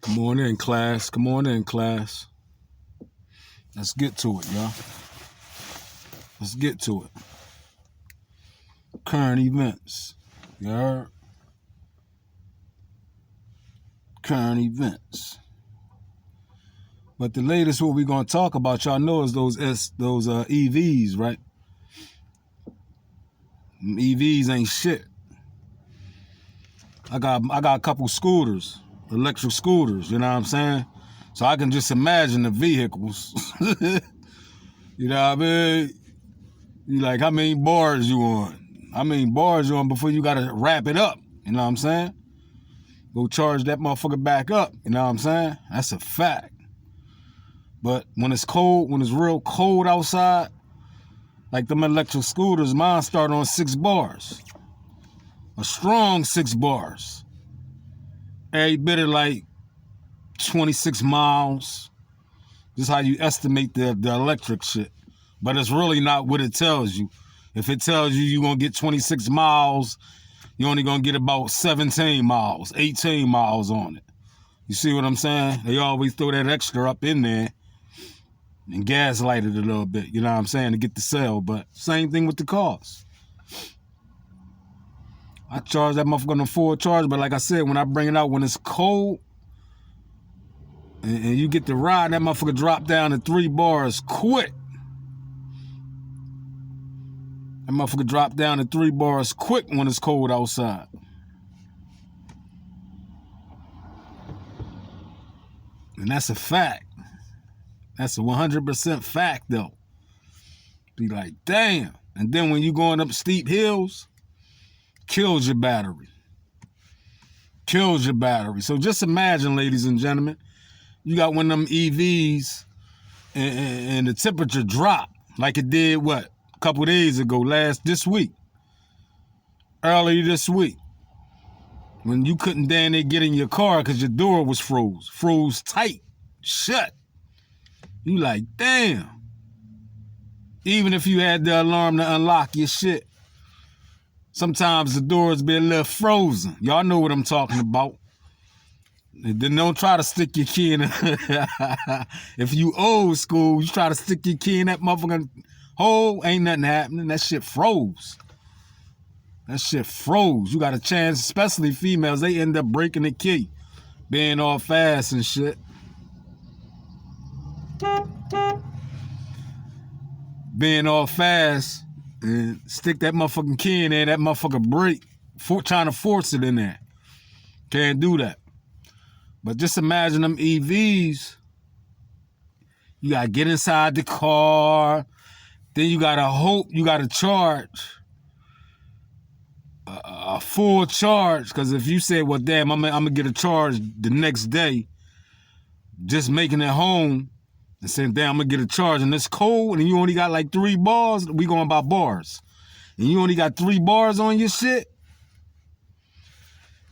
Come on in, class. Come on in, class. Let's get to it, y'all. Let's get to it. Current events. You heard? Current events. But the latest what we're gonna talk about, y'all know, is those EVs, right? EVs ain't shit. I got a couple scooters, electric scooters, you know what I'm saying? So I can just imagine the vehicles. You know what I mean? You like, how many bars you on? How many bars you on before you gotta wrap it up? You know what I'm saying? Go charge that motherfucker back up. You know what I'm saying? That's a fact. But when it's cold, when it's real cold outside, like them electric scooters, mine start on 6 bars. A strong 6 bars. Every bit of like 26 miles. Just how you estimate the electric shit. But it's really not what it tells you. If it tells you you're going to get 26 miles, you're only going to get about 17 miles, 18 miles on it. You see what I'm saying? They always throw that extra up in there and gaslight it a little bit, you know what I'm saying, to get the sale. But same thing with the cars. I charge that motherfucker on a full charge, but like I said, when I bring it out when it's cold and you get the ride, that motherfucker drop down to 3 bars quick. That motherfucker drop down to 3 bars quick when it's cold outside. And that's a fact. That's a 100% fact, though. Be like, damn. And then when you going up steep hills, kills your battery. Kills your battery. So just imagine, ladies and gentlemen, you got one of them EVs and the temperature drop like it did, what, a couple days ago, this week. Earlier this week. When you couldn't damn near get in your car because your door was froze tight, shut. You like, damn. Even if you had the alarm to unlock your shit, sometimes the doors be a little frozen. Y'all know what I'm talking about. And then don't try to stick your key in. If you old school, you try to stick your key in that motherfucking hole, ain't nothing happening. That shit froze. That shit froze. You got a chance, especially females, they end up breaking the key, being all fast and shit. Being all fast and stick that motherfucking key in there, that motherfucker break, trying to force it in there. Can't do that. But just imagine them EVs. You gotta get inside the car, then you gotta hope you gotta charge a full charge, because if you say, well, damn, I'm gonna get a charge the next day, just making it home and saying, damn, I'm gonna get a charge, and it's cold and you only got like 3 bars, we going by bars, and you only got 3 bars on your shit,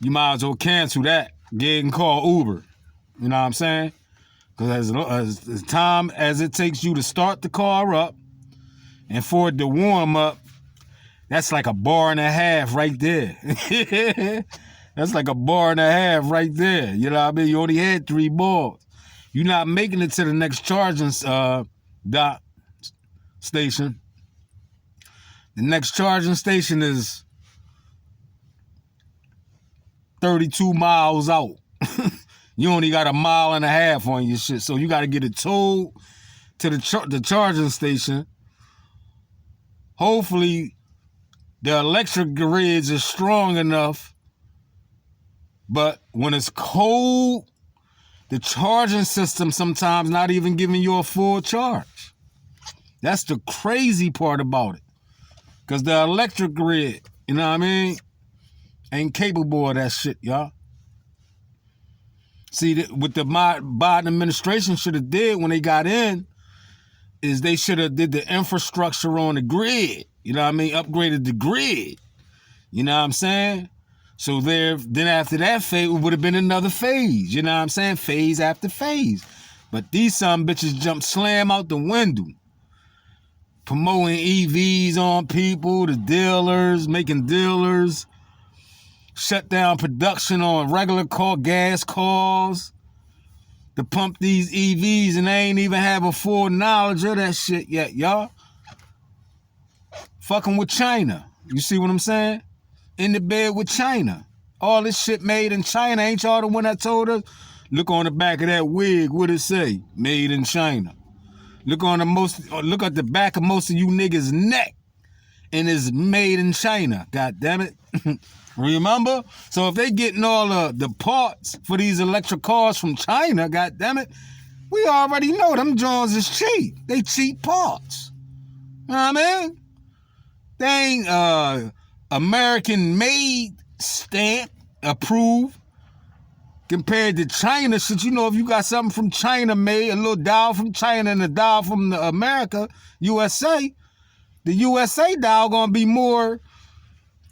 you might as well cancel that, get and call Uber. You know what I'm saying? Because as time as it takes you to start the car up and for it to warm up, that's like a bar and a half right there. That's like a bar and a half right there. You know what I mean? You only had 3 bars. You're not making it to the next charging dock station. The next charging station is 32 miles out. You only got 1.5 miles on your shit. So you got to get it towed to the charging station. Hopefully, the electric grids are strong enough, but when it's cold, the charging system sometimes not even giving you a full charge. That's the crazy part about it. Because the electric grid, you know what I mean, ain't capable of that shit, y'all. See, what the Biden administration should have did when they got in is they should have did the infrastructure on the grid. You know what I mean? Upgraded the grid. You know what I'm saying? So then after that phase, it would have been another phase. You know what I'm saying? Phase after phase. But these some bitches jumped slam out the window. Promoting EVs on people, the dealers, making dealers. Shut down production on regular gas cars. to pump these EVs, and they ain't even have a full knowledge of that shit yet, y'all. Fucking with China. You see what I'm saying? In the bed with China. All this shit made in China. Ain't y'all the one that told us? Look on the back of that wig. What it say? Made in China. Look at the back of most of you niggas' neck, and it's made in China. God damn it. Remember? So if they getting all the parts for these electric cars from China, god damn it, we already know them Jones is cheap. They cheap parts. You know what I mean? They ain't American made, stamp, approved. Compared to China, shit, you know, if you got something from China made, a little dial from China and a dial from America, USA, the USA dial gonna be more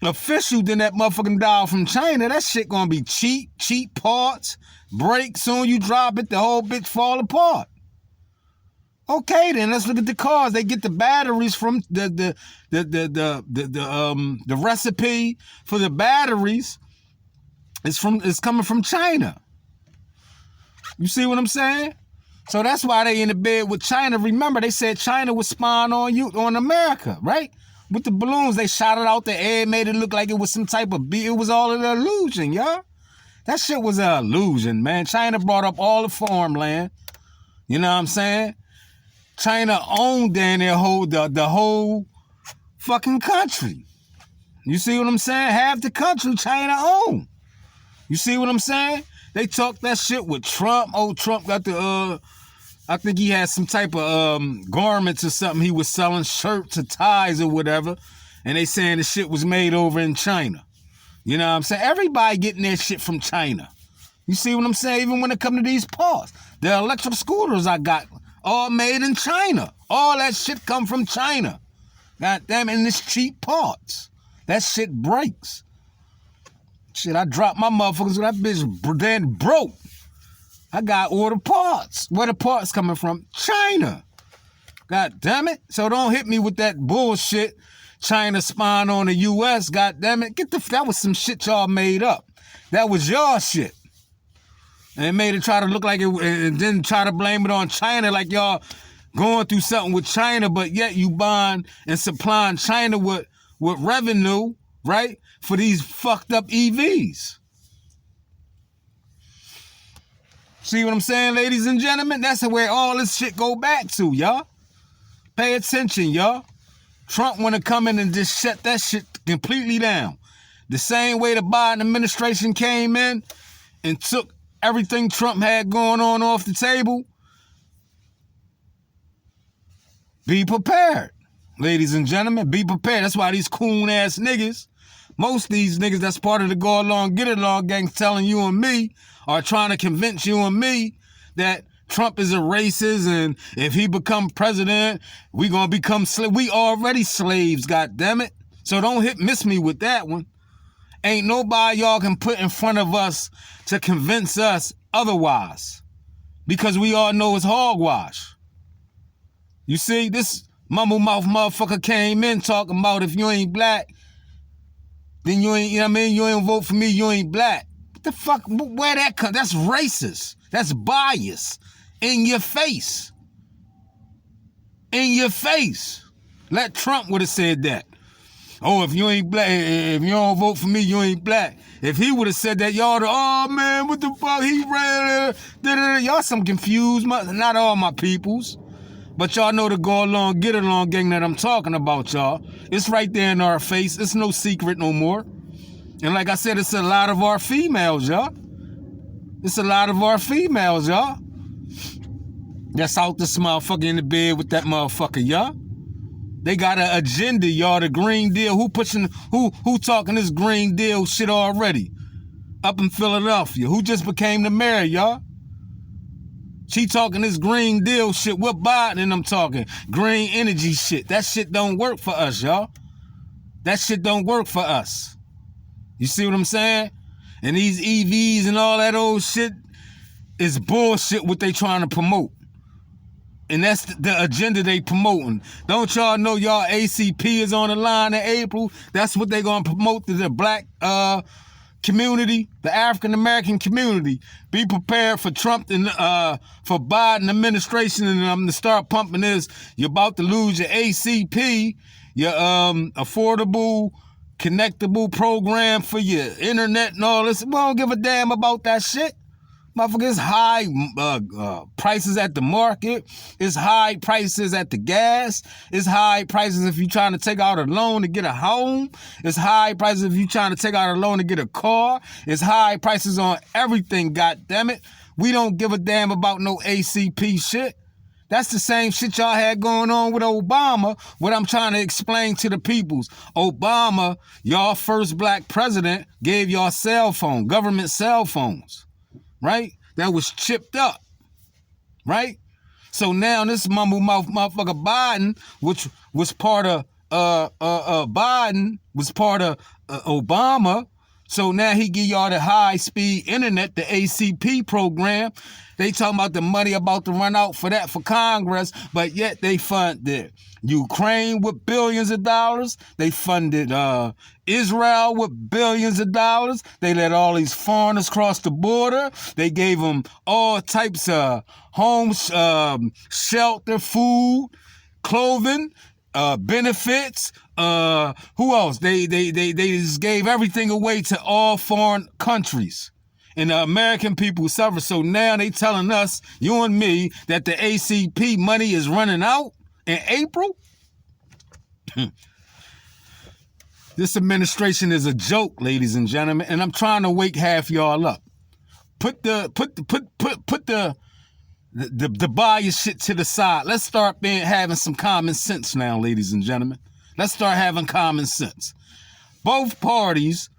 official than that motherfucking dial from China. That shit gonna be cheap parts, break, soon you drop it, the whole bitch fall apart. Okay, then let's look at the cars. They get the batteries from the recipe for the batteries. It's coming from China. You see what I'm saying? So that's why they in the bed with China. Remember, they said China was spying on America, right? With the balloons, they shot it out the air, made it look like it was some type of it was all an illusion, y'all. That shit was an illusion, man. China brought up all the farmland. You know what I'm saying? China owned the whole fucking country. You see what I'm saying? Half the country China owned. You see what I'm saying? They talked that shit with Trump. Oh, Trump got the, I think he had some type of garments or something. He was selling shirts or ties or whatever. And they saying the shit was made over in China. You know what I'm saying? Everybody getting their shit from China. You see what I'm saying? Even when it come to these parts. The electric scooters I got, all made in China. All that shit come from China. God damn it, and it's cheap parts. That shit breaks. Shit, I dropped my motherfuckers when that bitch then broke. I got order parts. Where the parts coming from? China. God damn it. So don't hit me with that bullshit. China spying on the U.S. God damn it. That was some shit y'all made up. That was y'all shit. And it made it try to look like it, and then try to blame it on China like y'all going through something with China, but yet you buying and supplying China with revenue, right? For these fucked up EVs. See what I'm saying, ladies and gentlemen? That's where all this shit go back to, y'all. Pay attention, y'all. Trump want to come in and just shut that shit completely down. The same way the Biden administration came in and took everything Trump had going on off the table. Be prepared, ladies and gentlemen. Be prepared. That's why these coon-ass niggas, most of these niggas that's part of the Go Along, Get Along gang telling you and me, are trying to convince you and me that Trump is a racist, and if he become president, we gonna become slaves. We already slaves, goddammit. So don't miss me with that one. Ain't nobody y'all can put in front of us to convince us otherwise. Because we all know it's hogwash. You see, this mumble mouth motherfucker came in talking about if you ain't black, then you ain't, you know what I mean? You ain't vote for me, you ain't black. What the fuck, where that come? That's racist. That's bias. In your face. In your face. Let Trump would have said that. Oh, if you ain't black, if you don't vote for me, you ain't black. If he would have said that, y'all, oh man, what the fuck, he ran, y'all some confused, not all my peoples. But y'all know the Go Along, Get Along gang that I'm talking about, y'all. It's right there in our face. It's no secret no more. And like I said, it's a lot of our females, y'all. It's a lot of our females, y'all. That's out this motherfucker in the bed with that motherfucker, y'all. They got an agenda, y'all. The Green Deal. Who talking this Green Deal shit already? Up in Philadelphia. Who just became the mayor, y'all? She talking this Green Deal shit. What Biden and I'm talking? Green energy shit. That shit don't work for us, y'all. That shit don't work for us. You see what I'm saying? And these EVs and all that old shit is bullshit what they trying to promote. And that's the agenda they promoting. Don't y'all know y'all ACP is on the line in April? That's what they gonna promote to the black community, the African-American community, be prepared for Trump and for Biden administration, and I'm to start pumping this. You're about to lose your ACP, your affordable, connectable program for your internet and all this. We don't give a damn about that shit. Motherfuckers, high prices at the market. It's high prices at the gas. It's high prices if you're trying to take out a loan to get a home. It's high prices if you're trying to take out a loan to get a car. It's high prices on everything, goddammit. We don't give a damn about no ACP shit. That's the same shit y'all had going on with Obama. What I'm trying to explain to the peoples. Obama, y'all first black president, gave y'all cell phone, government cell phones. Right? That was chipped up. Right? So now this mumble mouth motherfucker Biden, which was part of Biden, was part of Obama. So now he give y'all the high-speed internet, the ACP program. They talking about the money about to run out for that for Congress, but yet they funded Ukraine with billions of dollars. They funded Israel with billions of dollars. They let all these foreigners cross the border. They gave them all types of homes, shelter, food, clothing, benefits. Who else? They just gave everything away to all foreign countries. And the American people suffer. So now they telling us, you and me, that the ACP money is running out in April? This administration is a joke, ladies and gentlemen, and I'm trying to wake half y'all up. Put the bias shit to the side. Let's start having some common sense now, ladies and gentlemen. Let's start having common sense. Both parties,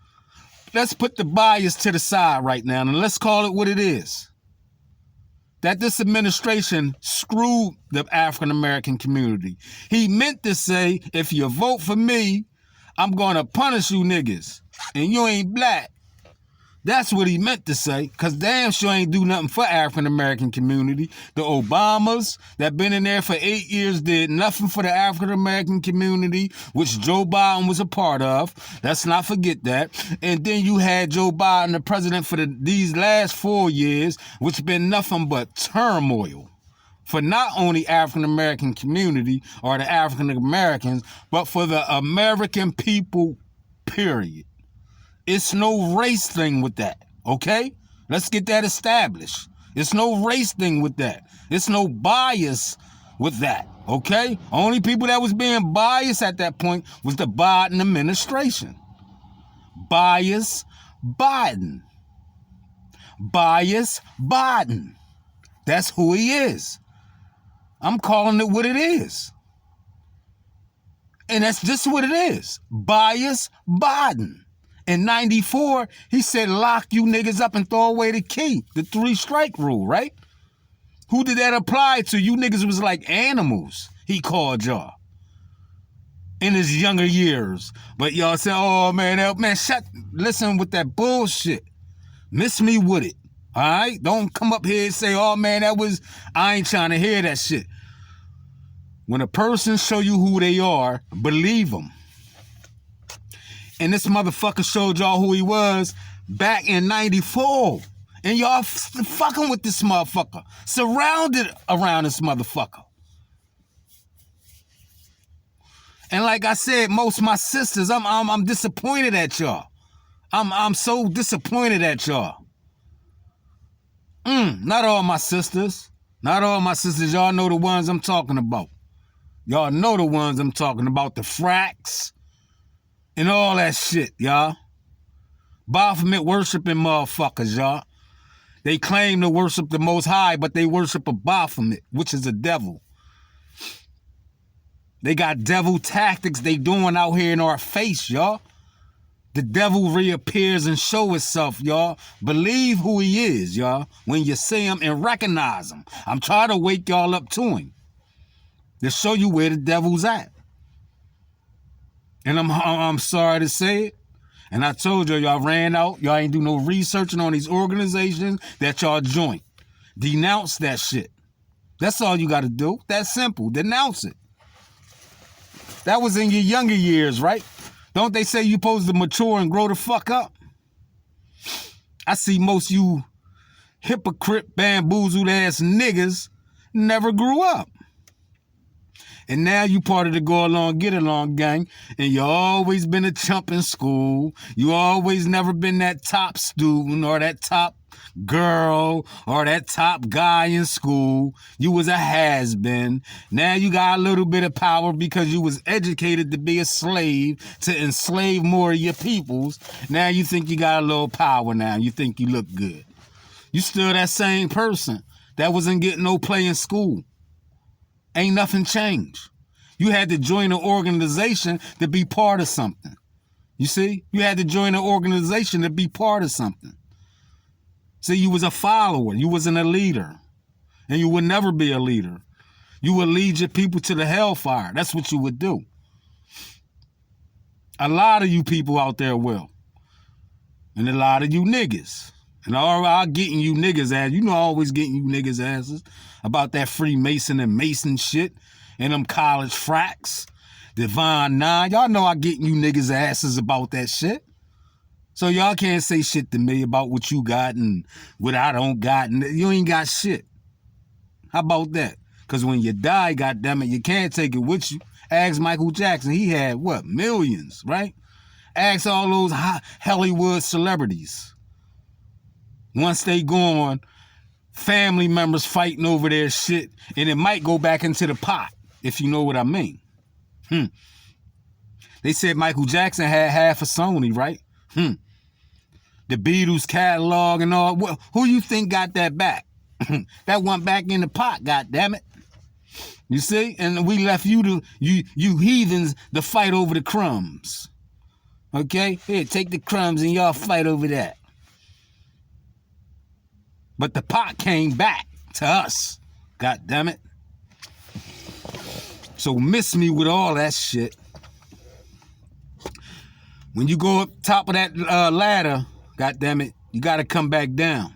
let's put the bias to the side right now, and let's call it what it is. That this administration screwed the African-American community. He meant to say, if you vote for me, I'm going to punish you niggas, and you ain't black. That's what he meant to say, because damn sure ain't do nothing for African-American community. The Obamas that been in there for 8 years did nothing for the African-American community, which Joe Biden was a part of. Let's not forget that. And then you had Joe Biden, the president for these last 4 years, which been nothing but turmoil for not only African-American community or the African-Americans, but for the American people, period. It's no race thing with that, okay? Let's get that established. It's no race thing with that. It's no bias with that, okay? Only people that was being biased at that point was the Biden administration. Bias Biden. Bias Biden. That's who he is. I'm calling it what it is. And that's just what it is. Bias Biden. In 94, he said, lock you niggas up and throw away the key. The 3-strike rule, right? Who did that apply to? You niggas was like animals, he called y'all. In his younger years. But y'all said, oh, man, listen with that bullshit. Miss me with it, all right? Don't come up here and say, oh, man, I ain't trying to hear that shit. When a person show you who they are, believe them. And this motherfucker showed y'all who he was back in 94. And y'all fucking with this motherfucker. Surrounded around this motherfucker. And like I said, most of my sisters, I'm disappointed at y'all. I'm so disappointed at y'all. Not all my sisters. Not all my sisters. Y'all know the ones I'm talking about. Y'all know the ones I'm talking about. The fracks. And all that shit, y'all. Baphomet worshiping motherfuckers, y'all. They claim to worship the Most High, but they worship a Baphomet, which is a devil. They got devil tactics they doing out here in our face, y'all. The devil reappears and show itself, y'all. Believe who he is, y'all, when you see him and recognize him. I'm trying to wake y'all up to him. To show you where the devil's at. And I'm sorry to say it. And I told y'all ran out. Y'all ain't do no researching on these organizations that y'all join. Denounce that shit. That's all you got to do. That's simple. Denounce it. That was in your younger years, right? Don't they say you supposed to mature and grow the fuck up? I see most you hypocrite, bamboozled ass niggas never grew up. And now you part of the go along, get along gang, and you always been a chump in school. You always never been that top student or that top girl or that top guy in school. You was a has-been. Now you got a little bit of power because you was educated to be a slave, to enslave more of your peoples. Now you think you got a little power now. You think you look good. You still that same person that wasn't getting no play in school. Ain't nothing changed. You had to join an organization to be part of something. You see? You had to join an organization to be part of something. See, you was a follower. You wasn't a leader. And you would never be a leader. You would lead your people to the hellfire. That's what you would do. A lot of you people out there will. And a lot of you niggas. And I'm getting you niggas ass. You know, always getting you niggas asses about that Freemason and Mason shit and them college fracks, Divine Nine. Y'all know I getting you niggas asses about that shit. So y'all can't say shit to me about what you got and what I don't got. And you ain't got shit. How about that? Because when you die, goddammit, you can't take it with you. Ask Michael Jackson. He had, what, millions, right? Ask all those Hollywood celebrities. Once they gone, family members fighting over their shit, and it might go back into the pot, if you know what I mean. They said Michael Jackson had half of Sony, right? The Beatles catalog and all. Well, who you think got that back? That went back in the pot, goddammit. You see? And we left you heathens to fight over the crumbs. Okay? Here, take the crumbs and y'all fight over that. But the pot came back to us. God damn it. So miss me with all that shit. When you go up top of that ladder, God damn it, you got to come back down.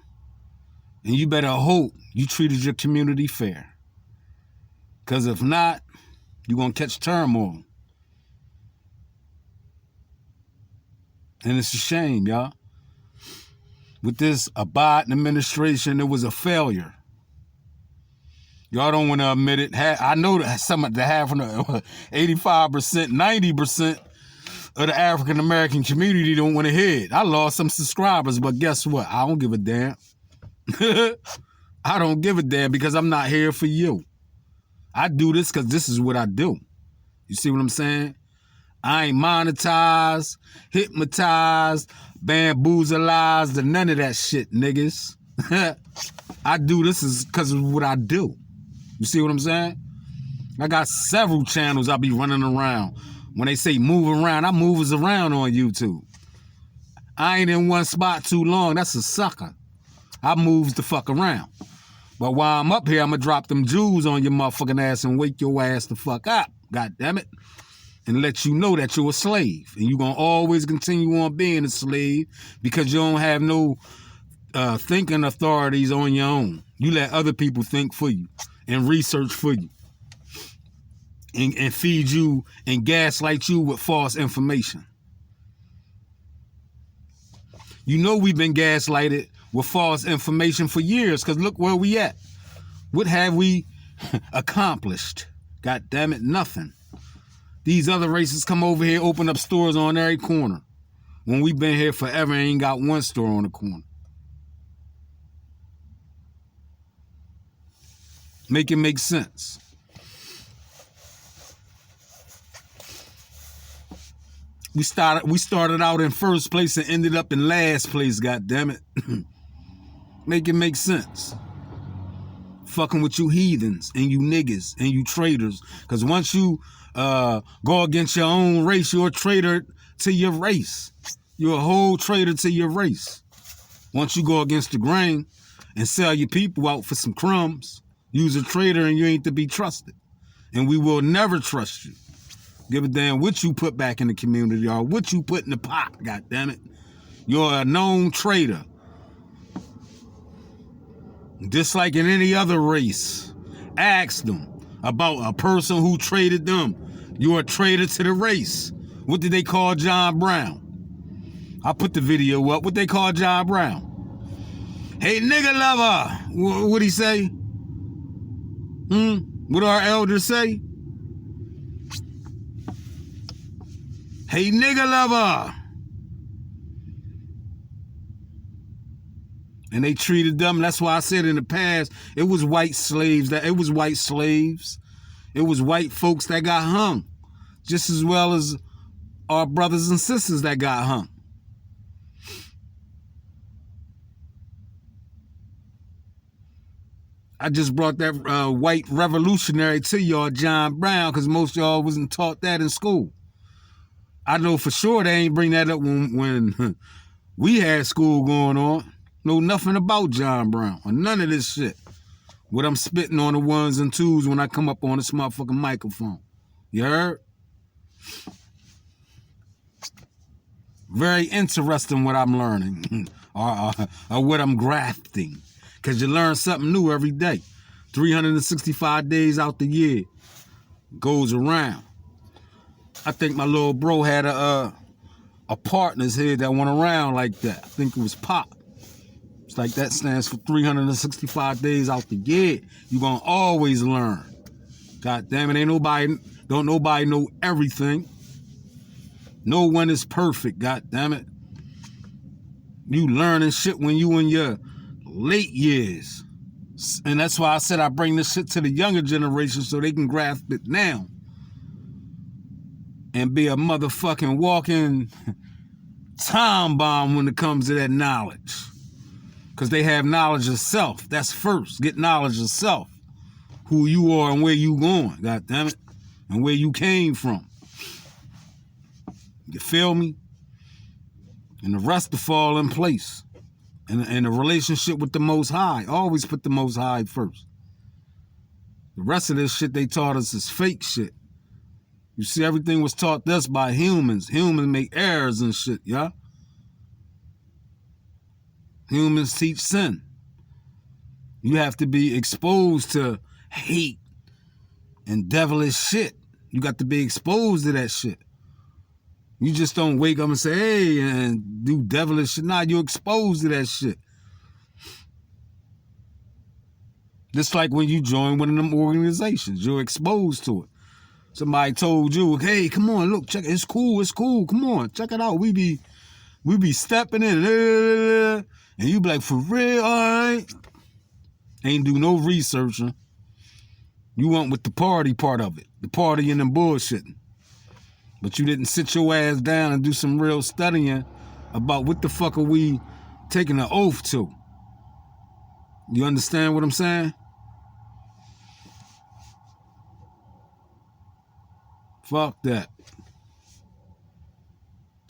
And you better hope you treated your community fair. Because if not, you're going to catch turmoil. And it's a shame, y'all. With this Biden administration, it was a failure. Y'all don't want to admit it. I know that some of the 85%, 90% of the African American community don't want to hear it. I lost some subscribers, but guess what? I don't give a damn. I don't give a damn because I'm not here for you. I do this because this is what I do. You see what I'm saying? I ain't monetized, hypnotized, bamboozled, and none of that shit, niggas. I do this because of what I do. You see what I'm saying? I got several channels I be running around. When they say move around, I moves around on YouTube. I ain't in one spot too long. That's a sucker. I moves the fuck around. But while I'm up here, I'm going to drop them jewels on your motherfucking ass and wake your ass the fuck up. God damn it. And let you know that you're a slave. And you're going to always continue on being a slave because you don't have no thinking authorities on your own. You let other people think for you and research for you. And feed you and gaslight you with false information. You know we've been gaslighted with false information for years because look where we at. What have we accomplished? God damn it, nothing. These other races come over here, open up stores on every corner. When we've been here forever and ain't got one store on the corner. Make it make sense. We started out in first place and ended up in last place, goddammit. Make it make sense. Fucking with you heathens and you niggas and you traitors. Because once you go against your own race, you're a traitor to your race. You're a whole traitor to your race. Once you go against the grain and sell your people out for some crumbs, you's a traitor and you ain't to be trusted. And we will never trust you. Give a damn what you put back in the community or what you put in the pot, goddammit. You're a known traitor. Just like in any other race. Ask them about a person who traded them. You're a traitor to the race. What did they call John Brown? I put the video up. What they call John Brown? Hey, nigga lover. What'd he say? What our elders say? Hey, nigga lover. And they treated them. That's why I said in the past, it was white slaves. It was white folks that got hung, just as well as our brothers and sisters that got hung. I just brought that white revolutionary to y'all, John Brown, because most of y'all wasn't taught that in school. I know for sure they ain't bring that up when we had school going on. Know nothing about John Brown or none of this shit. What I'm spitting on the ones and twos when I come up on this motherfucking microphone. You heard? Very interesting what I'm learning or what I'm grafting. Because you learn something new every day. 365 days out the year goes around. I think my little bro had a partner's head that went around like that. I think it was Pop. It's like that stands for 365 days out the year. You're going to always learn. God damn it, don't nobody know everything. No one is perfect, god damn it. You learning shit when you in your late years. And that's why I said I bring this shit to the younger generation so they can grasp it now. And be a motherfucking walking time bomb when it comes to that knowledge. Because they have knowledge of self. That's first. Get knowledge of self. Who you are and where you going, god damn it. And where you came from. You feel me? And the rest to fall in place. And the relationship with the Most High. Always put the Most High first. The rest of this shit they taught us is fake shit. You see, everything was taught us by humans. Humans make errors and shit, yeah? Humans teach sin. You have to be exposed to hate and devilish shit. You got to be exposed to that shit. You just don't wake up and say, hey, and do devilish shit. Nah, you're exposed to that shit. Just like when you join one of them organizations, you're exposed to it. Somebody told you, hey, come on, look, check it. It's cool. Come on, check it out. We be stepping in. And you be like, for real, all right? Ain't do no researching. You went with the party part of it. The party and the bullshitting. But you didn't sit your ass down and do some real studying about what the fuck are we taking an oath to. You understand what I'm saying? Fuck that.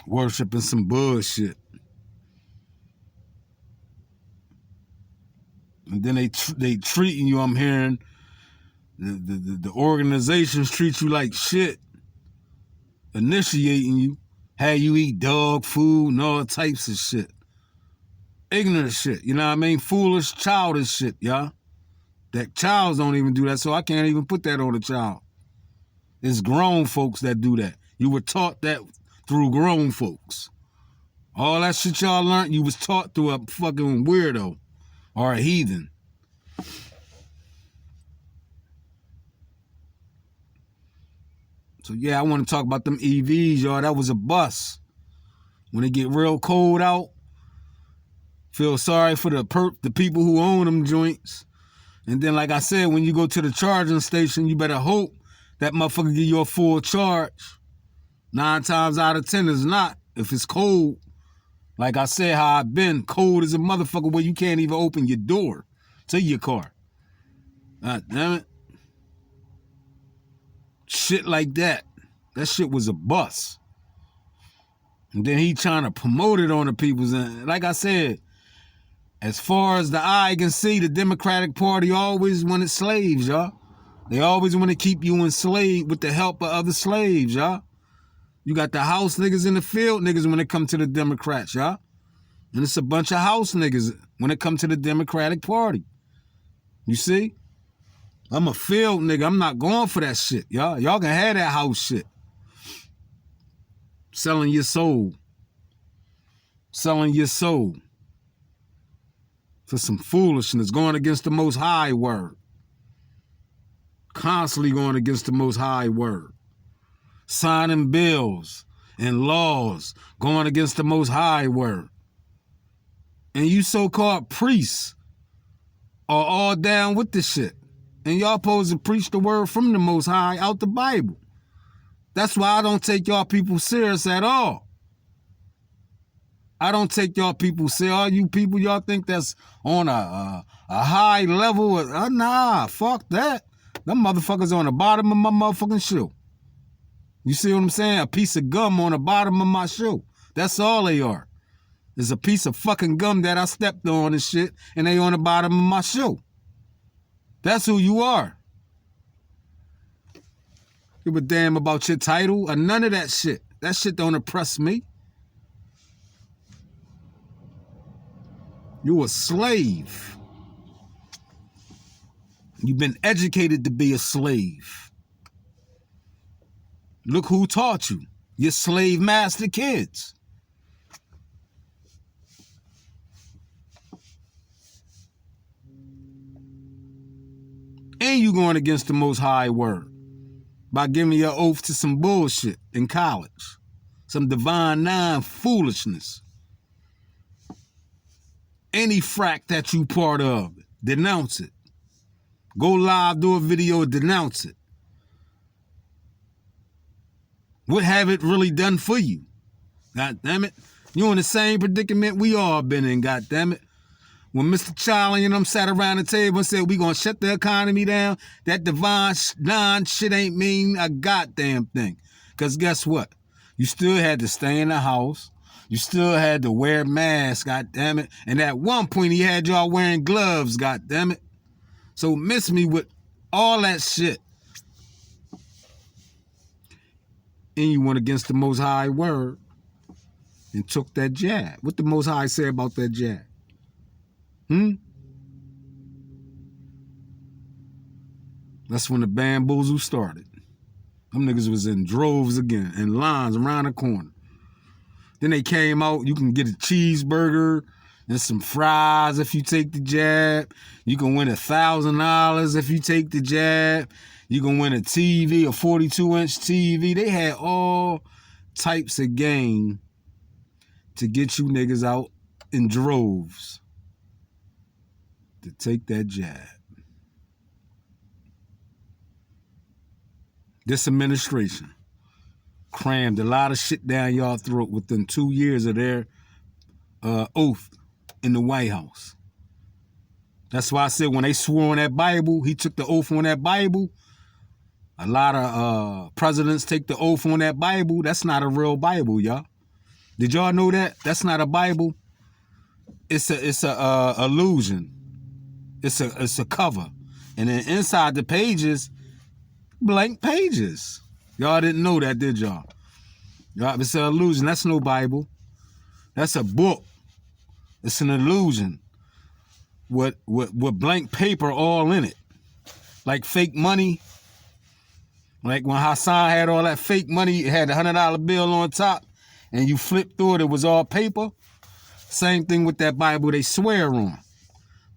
Worshipping some bullshit. And then they treating you, I'm hearing, the organizations treat you like shit. Initiating you. Have you eat dog food and all types of shit. Ignorant shit, you know what I mean? Foolish, childish shit, y'all. That childs don't even do that, so I can't even put that on a child. It's grown folks that do that. You were taught that through grown folks. All that shit y'all learned, you was taught through a fucking weirdo or a heathen. So yeah, I want to talk about them EVs, y'all. That was a bust. When it get real cold out, feel sorry for the people who own them joints. And then, like I said, when you go to the charging station, you better hope that motherfucker give you a full charge. 9 times out of 10 is not. If it's cold, like I said, how I've been, cold as a motherfucker where you can't even open your door to your car. God damn it. Shit like that. That shit was a bust. And then he trying to promote it on the people's end. Like I said, as far as the eye can see, the Democratic Party always wanted slaves, y'all. They always want to keep you enslaved with the help of other slaves, y'all. You got the house niggas and the field niggas when it come to the Democrats, y'all. And it's a bunch of house niggas when it come to the Democratic Party. You see? I'm a field nigga. I'm not going for that shit, y'all. Y'all can have that house shit. Selling your soul. selling your soul for some foolishness, going against the Most High word. Constantly going against the Most High word. Signing bills and laws going against the Most High word. And you so-called priests are all down with this shit. And y'all supposed to preach the word from the Most High out the Bible. That's why I don't take y'all people serious at all. I don't take y'all people serious. All you people, y'all think that's on a high level. Nah, fuck that. Them motherfuckers on the bottom of my motherfucking shoe. You see what I'm saying? A piece of gum on the bottom of my shoe. That's all they are. There's a piece of fucking gum that I stepped on and shit, and they on the bottom of my shoe. That's who you are. Give a damn about your title or none of that shit. That shit don't oppress me. You a slave. You've been educated to be a slave. Look who taught you. Your slave master kids. And you going against the Most High word by giving your oath to some bullshit in college. Some divine nine foolishness. Any frack that you part of, denounce it. Go live, do a video, denounce it. What have it really done for you? God damn it. You're in the same predicament we all been in, god damn it. When Mr. Charlie and them sat around the table and said, we gonna shut the economy down, that divine nine shit ain't mean a goddamn thing. Because guess what? You still had to stay in the house. You still had to wear masks, god damn it. And at one point he had y'all wearing gloves, god damn it. So miss me with all that shit. And you went against the Most High word and took that jab. What the Most High say about that jab? That's when the bamboozle started. Them niggas was in droves again, in lines around the corner. Then they came out, you can get a cheeseburger and some fries if you take the jab. You can win $1,000 if you take the jab. You can win a TV, a 42-inch TV. They had all types of game to get you niggas out in droves to take that jab. This administration crammed a lot of shit down y'all throat within 2 years of their oath in the White House. That's why I said when they swore on that Bible, he took the oath on that Bible. A lot of presidents take the oath on that Bible. That's not a real Bible, y'all. Did y'all know that? That's not a Bible. It's a illusion. It's a cover. And then inside the pages, blank pages. Y'all didn't know that, did y'all? Y'all, it's an illusion. That's no Bible. That's a book. It's an illusion with blank paper all in it. Like fake money. Like when Hassan had all that fake money, it had a $100 bill on top, and you flipped through it, it was all paper. Same thing with that Bible they swear on.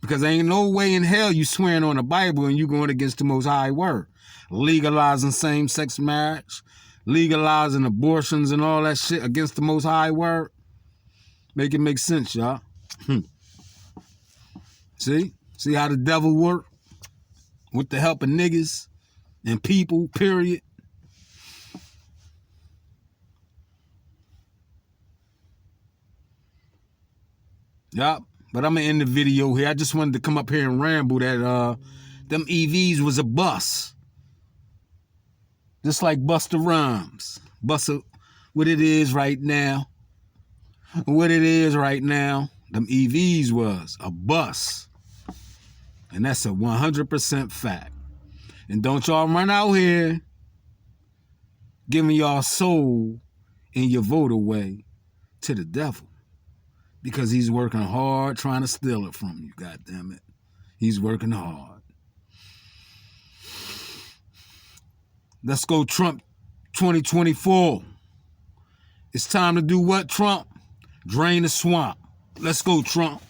Because there ain't no way in hell you swearing on the Bible and you going against the Most High word. Legalizing same-sex marriage, legalizing abortions and all that shit against the Most High word. Make it make sense, y'all. See? See how the devil work? With the help of niggas and people, period. Yup. But I'm going to end the video here. I just wanted to come up here and ramble that them EVs was a bust. Just like Busta Rhymes. Busta, what it is right now. What it is right now. Them EVs was a bust. And that's a 100% fact. And don't y'all run out here giving y'all soul and your vote away to the devil. Because he's working hard trying to steal it from you, goddammit. He's working hard. Let's go Trump 2024. It's time to do what, Trump? Drain the swamp. Let's go, Trump.